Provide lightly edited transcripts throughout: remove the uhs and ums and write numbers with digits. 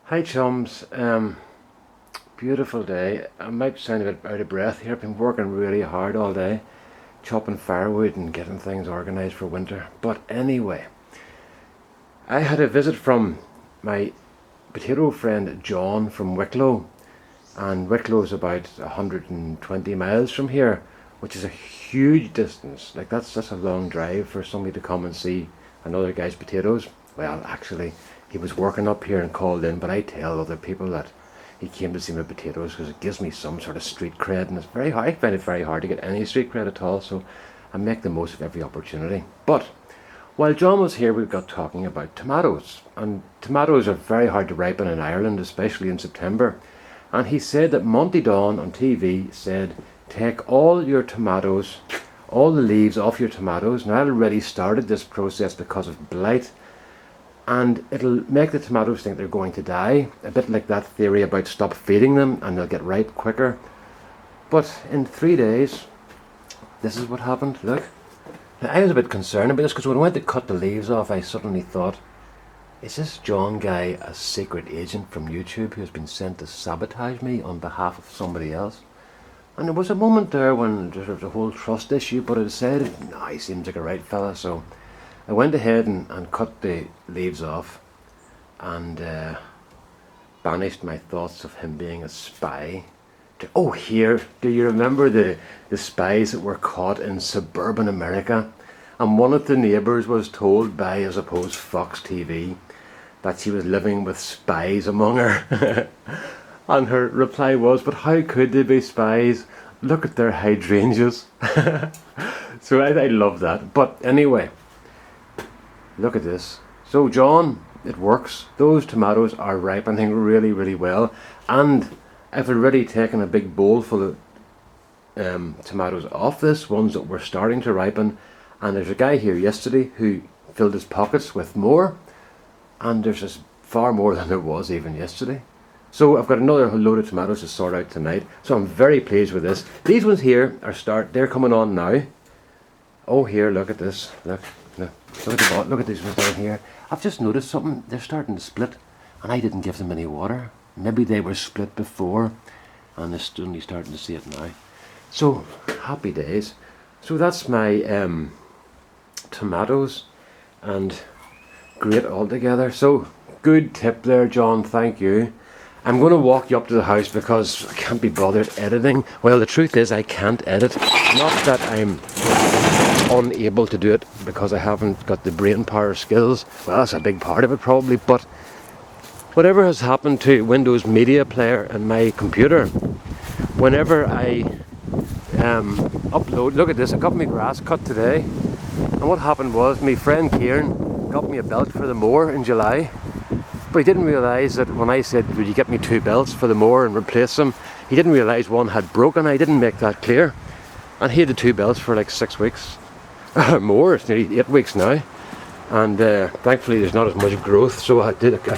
Hi chums, beautiful day. I might sound a bit out of breath here. I've been working really hard all day, chopping firewood and getting things organised for winter. But anyway, I had a visit from my potato friend John from Wicklow, and Wicklow's about 120 miles from here, which is a huge distance. Like that's a long drive for somebody to come and see another guy's potatoes. Well, actually, he was working up here and called in, but I tell other people that he came to see my potatoes because it gives me some sort of street cred, and it's very hard. I find it very hard to get any street cred at all, so I make the most of every opportunity. But while John was here, we got talking about tomatoes, and tomatoes are very hard to ripen in Ireland, especially in September. And he said that Monty Don on TV said, take all your tomatoes, all the leaves off your tomatoes. Now I already started this process because of blight, and it'll make the tomatoes think they're going to die, a bit like that theory about stop feeding them and they'll get ripe quicker. But in 3 days, this is what happened. Look, now, I was a bit concerned about this because when I went to cut the leaves off, I suddenly thought, is this John guy a secret agent from YouTube who has been sent to sabotage me on behalf of somebody else? And there was a moment there when there was a whole trust issue, but I decided, no, he seems like a right fella, so I went ahead and cut the leaves off and banished my thoughts of him being a spy. Oh, here, do you remember the spies that were caught in suburban America? And one of the neighbours was told by, I suppose, Fox TV that she was living with spies among her. And her reply was, but how could they be spies? Look at their hydrangeas. So I love that. But anyway, look at this. So John, it works. Those tomatoes are ripening really, really well. And I've already taken a big bowl full of tomatoes off this, ones that were starting to ripen. And there's a guy here yesterday who filled his pockets with more. And there's just far more than there was even yesterday. So I've got another load of tomatoes to sort out tonight. So I'm very pleased with this. These ones here they're coming on now. Oh, here, look at this. Look at these ones down here. I've just noticed something. They're starting to split, and I didn't give them any water. Maybe they were split before, and they're only starting to see it now. So happy days. So that's my tomatoes, and great altogether. So good tip there, John. Thank you. I'm going to walk you up to the house because I can't be bothered editing. Well, the truth is I can't edit. Not that I'm unable to do it because I haven't got the brain power skills. Well, that's a big part of it probably, but whatever has happened to Windows Media Player and my computer, whenever I upload, look at this, I got my grass cut today, and what happened was my friend Kieran got me a belt for the mower in July, but he didn't realise that when I said, would you get me 2 belts for the mower and replace them, he didn't realise one had broken. I didn't make that clear, and he had the 2 belts for like 6 weeks. More, it's nearly 8 weeks now, and thankfully there's not as much growth, so I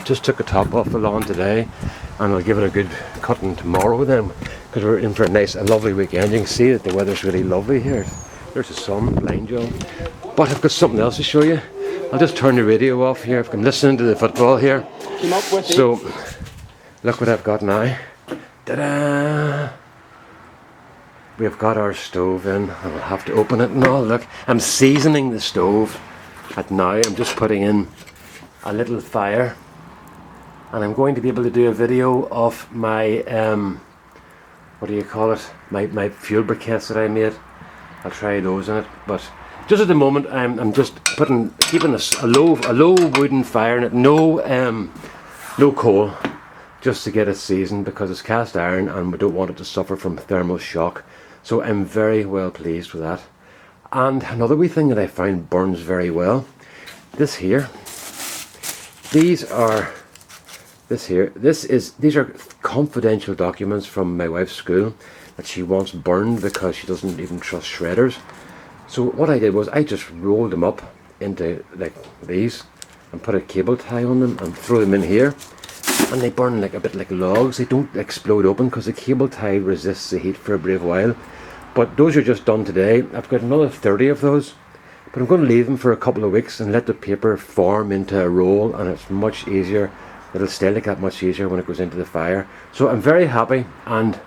just took the top off the lawn today, and I'll give it a good cutting tomorrow then, because we're in for a lovely weekend. You can see that the weather's really lovely here. There's the sun, blind you. But I've got something else to show you. I'll just turn the radio off here. I'm listening to the football here. So look what I've got now. Ta-da! We've got our stove in, and we'll have to open it and all. Look, I'm seasoning the stove now. I'm just putting in a little fire, and I'm going to be able to do a video of my what do you call it, my fuel briquettes that I made. I'll try those in it, but just at the moment I'm just keeping a low wooden fire in it, no coal, just to get it seasoned because it's cast iron and we don't want it to suffer from thermal shock. So I'm very well pleased with that. And another wee thing that I found burns very well, these are confidential documents from my wife's school that she wants burned because she doesn't even trust shredders. So what I did was I just rolled them up into like these and put a cable tie on them and throw them in here, and they burn like a bit like logs. They don't explode open because the cable tie resists the heat for a brief while. But those are just done today. I've got another 30 of those, but I'm going to leave them for a couple of weeks and let the paper form into a roll, and it's much easier it'll stay like that much easier when it goes into the fire. So I'm very happy, and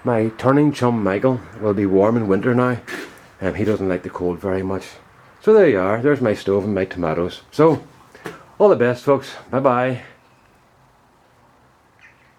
my turning chum Michael will be warm in winter now. He doesn't like the cold very much. So there you are, there's my stove and my tomatoes. So all the best, folks. Bye bye.